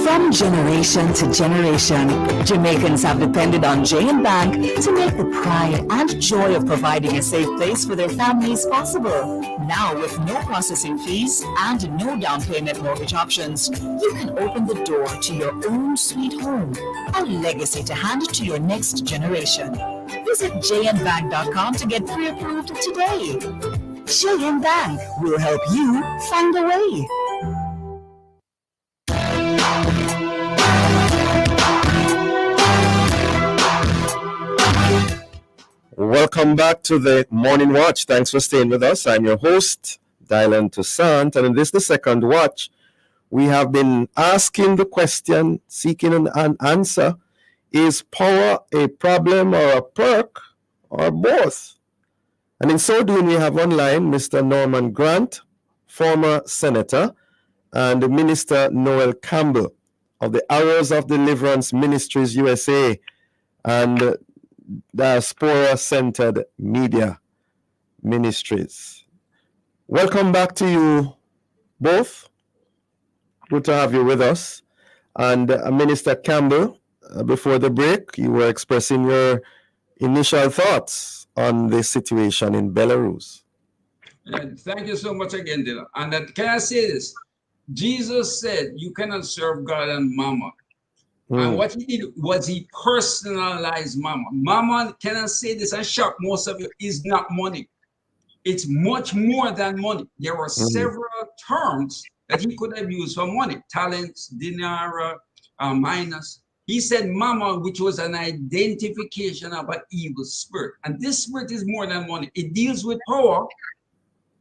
From generation to generation, Jamaicans have depended on J&B Bank to make the pride and joy of providing a safe place for their families possible. Now, with no processing fees and no down payment mortgage options, you can open the door to your own sweet home, a legacy to hand to your next generation. Visit jnbank.com to get pre-approved today. J&B Bank will help you find a way. welcome back to the Morning Watch. Thanks for staying with us. I'm your host, Dylan Toussaint, and in this, the second watch, we have been asking the question, seeking an answer. Is power a problem or a perk or both? And in so doing, we have online Mr. Norman Grant, former senator, and Minister Noel Campbell of the Arrows of Deliverance Ministries USA and Diaspora-Centered Media Ministries. Welcome back to you both. Good to have you with us. And Minister Campbell, before the break, you were expressing your initial thoughts on the situation in Belarus. Thank you so much again, Dylan. And can I say this? Jesus said you cannot serve God and Mama. And what he did was he personalized Mama. Mama, can I say this and shock most of you, is not money. It's much more than money. There were several terms that he could have used for money. Talents, dinara, minus. He said Mama, which was an identification of an evil spirit. And this spirit is more than money. It deals with power.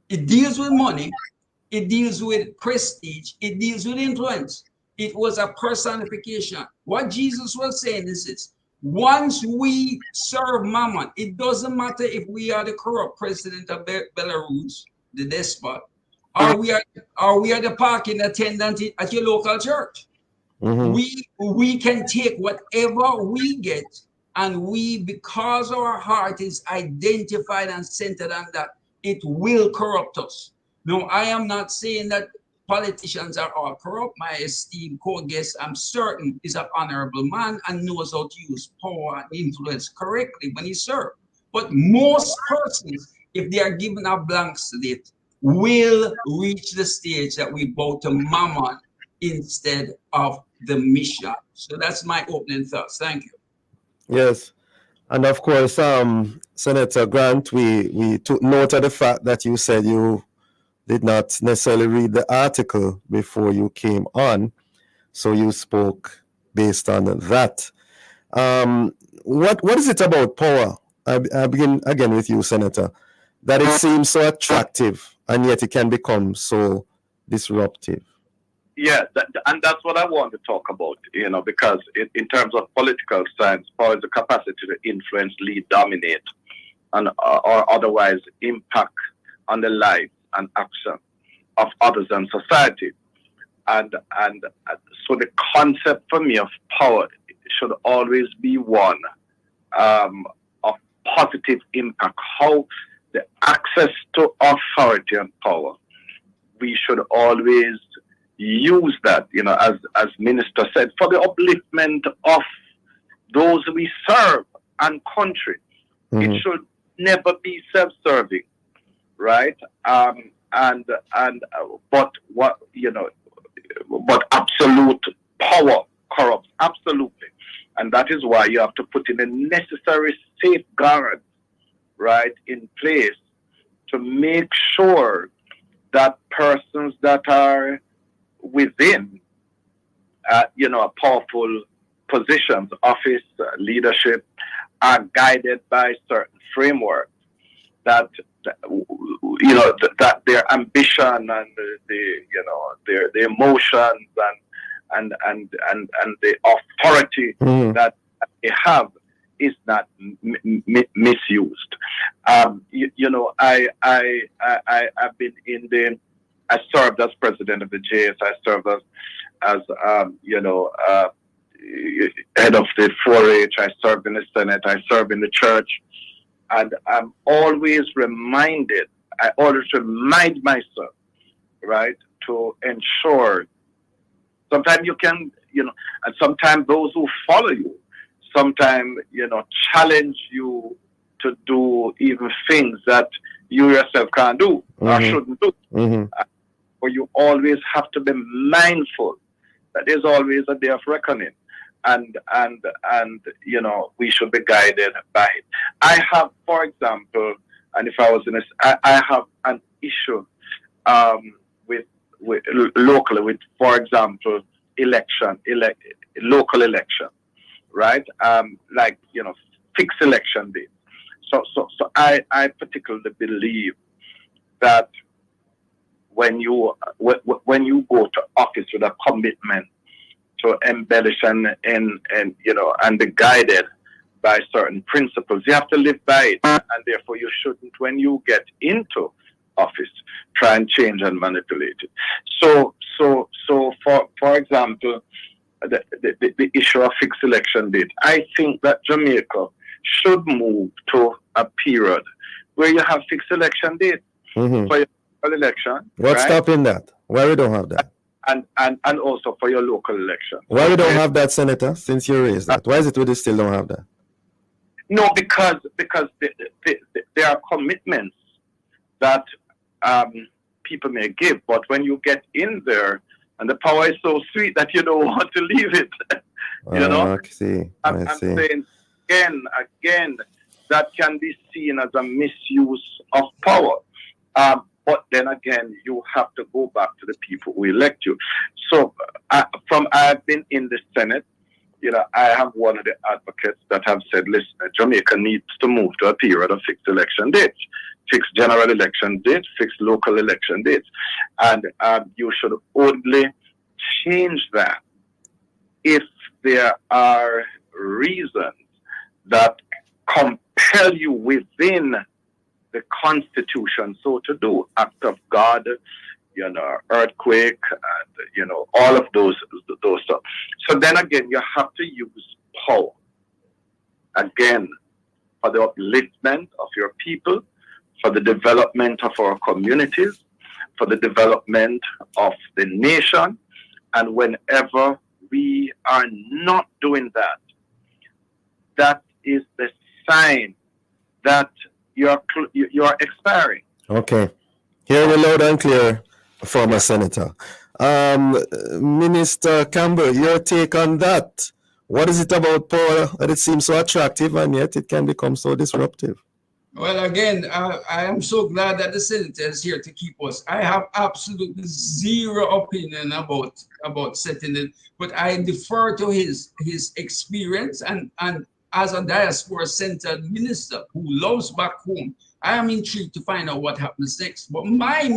It deals with money. It deals with prestige. It deals with influence. It was a personification. What Jesus was saying is this: once we serve Mammon, it doesn't matter if we are the corrupt president of Belarus, the despot, or we are the parking attendant at your local church. We can take whatever we get, and because our heart is identified and centered on that, it will corrupt us. No, I am not saying that politicians are all corrupt. My esteemed co-guest, I'm certain, is an honorable man and knows how to use power and influence correctly when he serves. But most persons, if they are given a blank slate, will reach the stage that we bow to Mammon instead of the mission. So that's my opening thoughts. Thank you. Yes. And of course, Senator Grant, we took note of the fact that you said you did not necessarily read the article before you came on, so you spoke based on that. What is it about power? I begin again with you, Senator, that it seems so attractive and yet it can become so disruptive. Yeah, and that's what I want to talk about, because in terms of political science, power is the capacity to influence, lead, dominate, and or otherwise impact on the life and action of others and society. And so the concept for me of power should always be one of positive impact. How the access to authority and power, we should always use that, as Minister said, for the upliftment of those we serve and country. It should never be self-serving, right? But absolute power corrupts, absolutely. And that is why you have to put in the necessary safeguards, right, in place to make sure that persons that are within, powerful positions, office, leadership, are guided by certain frameworks that their ambition and their emotions and the authority that they have is not misused. I've been I served as president of the JS. I served as head of the 4-H. I served in the Senate. I served in the church. And I'm always reminded, I always remind myself, right, to ensure sometimes you can, and sometimes those who follow you, sometimes, challenge you to do even things that you yourself can't do or shouldn't do. But you always have to be mindful that there's always a day of reckoning. And we should be guided by it. I have, for example, and if I was in this, I have an issue with locally with, for example, local election, right? Fixed election day. So I particularly believe that when you go to office with a commitment to embellish and be guided by certain principles, you have to live by it, and therefore you shouldn't, when you get into office, try and change and manipulate it. So for example, the issue of fixed election date, I think that Jamaica should move to a period where you have fixed election date for your election. What's right? stopping that? Why we don't have that? And also for your local election. Why we don't have that, Senator, since you raised that? Why is it we still don't have that? No, because there are commitments that people may give, but when you get in there, and the power is so sweet that you don't want to leave it. I see. I'm saying again, that can be seen as a misuse of power. But then again, you have to go back to the people who elect you. So I've been in the Senate. I have one of the advocates that have said, listen, Jamaica needs to move to a period of fixed election dates, fixed general election dates, fixed local election dates. And you should only change that if there are reasons that compel you within the Constitution so to do. Act of God, earthquake, and all of those stuff. So then again, you have to use power again for the upliftment of your people, for the development of our communities, for the development of the nation. And whenever we are not doing that, that is the sign that you are expiring. Okay. Hearing it loud and clear, former Senator. Minister Campbell, your take on that. What is it about power that it seems so attractive and yet it can become so disruptive? Well, again, I am so glad that the Senator is here to keep us. I have absolutely zero opinion about setting it, but I defer to his experience and as a diaspora-centered minister who loves back home, I am intrigued to find out what happens next. But my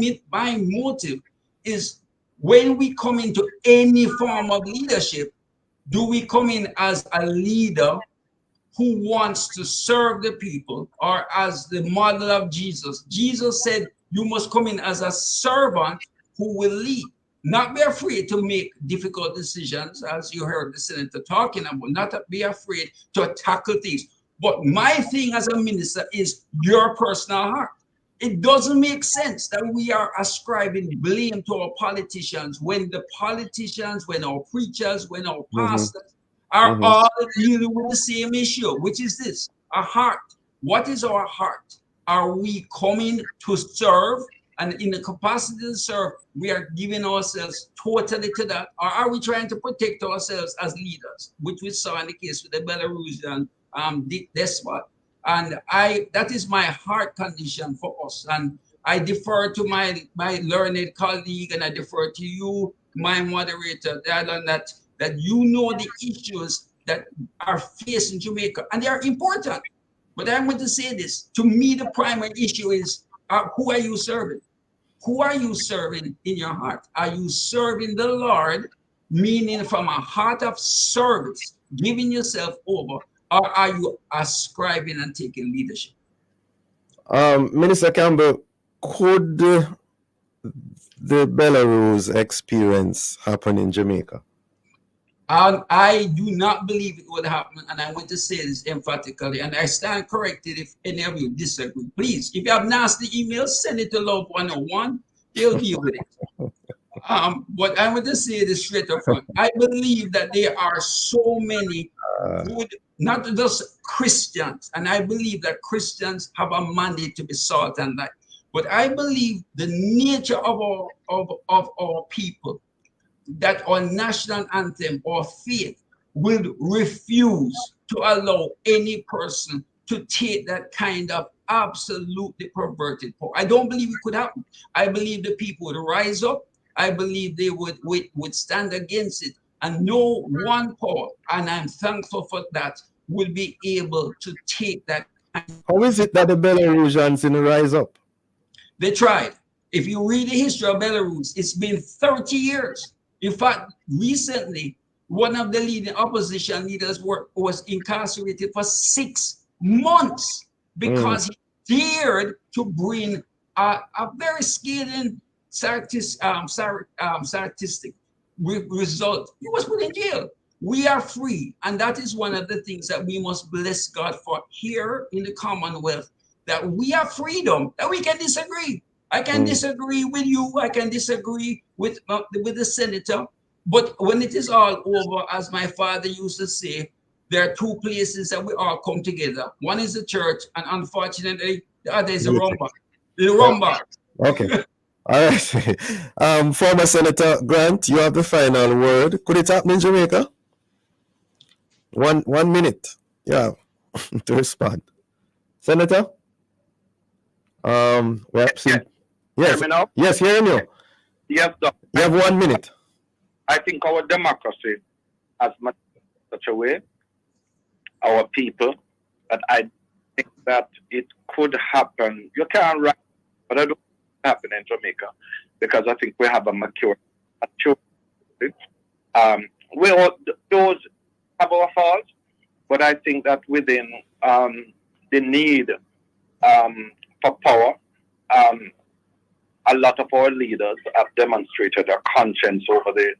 motive is when we come into any form of leadership, do we come in as a leader who wants to serve the people, or as the model of Jesus? Jesus said, you must come in as a servant who will lead. Not be afraid to make difficult decisions, as you heard the Senator talking about, not be afraid to tackle things. But my thing as a minister is your personal heart. It doesn't make sense that we are ascribing blame to our politicians when the politicians, when our preachers, when our pastors are all dealing with the same issue, which is this, our heart. What is our heart? Are we coming to serve? And in the capacity to serve, we are giving ourselves totally to that. Or are we trying to protect ourselves as leaders, which we saw in the case with the Belarusian despot? And that is my heart condition for us. And I defer to my learned colleague, and I defer to you, my moderator, that you know the issues that are facing Jamaica, and they are important. But I'm going to say this. To me, the primary issue is, who are you serving? Who are you serving in your heart? Are you serving the Lord, meaning from a heart of service, giving yourself over, or are you ascribing and taking leadership? Minister Campbell, could the Belarus experience happen in Jamaica? I do not believe it would happen, and I want to say this emphatically, and I stand corrected if any of you disagree. Please, if you have nasty emails, send it to Love 101. They'll deal with it. But I want to say this straight up front. I believe that there are so many good, not just Christians, and I believe that Christians have a mandate to be salt and light. But I believe the nature of our people, that our national anthem or faith will refuse to allow any person to take that kind of absolutely perverted power. I don't believe it could happen. I believe the people would rise up. I believe they would stand against it, and no one power, and I'm thankful for that, will be able to take that How is it that the Belarusians didn't rise up? They tried. If you read the history of Belarus, it's been 30 years. In fact, recently, one of the leading opposition leaders was incarcerated for 6 months because he dared to bring a very scathing statistic result. He was put in jail. We are free, and that is one of the things that we must bless God for here in the Commonwealth, that we have freedom, that we can disagree. I can disagree with you. I can disagree with the senator. But when it is all over, as my father used to say, there are two places that we all come together. One is the church, and unfortunately, the other is the rumba. The rumba. Okay. All right. Former Senator Grant, you have the final word. Could it happen in Jamaica? 1 minute. Yeah, to respond. Senator? Well, yes. Hear me now? Yes, hearing you. Yes, Doc. You have 1 minute. I think our democracy has much such a way, our people, that I think that it could happen. You can't write, but I don't think it happen in Jamaica because I think we have a mature. We all those have our faults, but I think that within the need for power, a lot of our leaders have demonstrated their conscience over the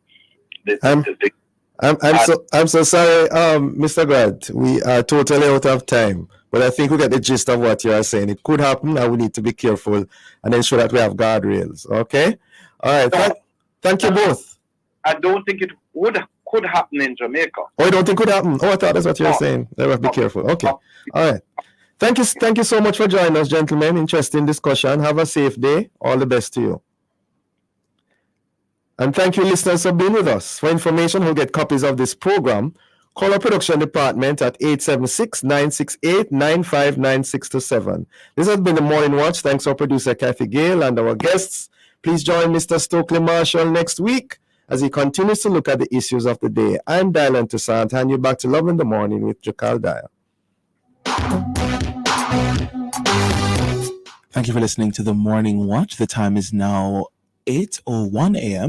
I'm so sorry, Mr. Grant. We are totally out of time, but I think we get the gist of what you are saying. It could happen, and we need to be careful and ensure that we have guardrails. Okay. All right. Thank you both. I don't think it could happen in Jamaica. Oh, you don't think it could happen? Oh, I thought that's what you were saying. They have to be careful. Okay. All right. Thank you so much for joining us, gentlemen. Interesting discussion. Have a safe day. All the best to you. And thank you, listeners, for being with us. For information, we'll get copies of this program. Call our production department at 876-968-959627. This has been the Morning Watch. Thanks to our producer, Kathy Gale, and our guests. Please join Mr. Stokely Marshall next week as he continues to look at the issues of the day. I'm Dylan Toussaint. Hand you back to Love in the Morning with Jakal Dyer. Thank you for listening to the Morning Watch. The time is now 8:01 a.m.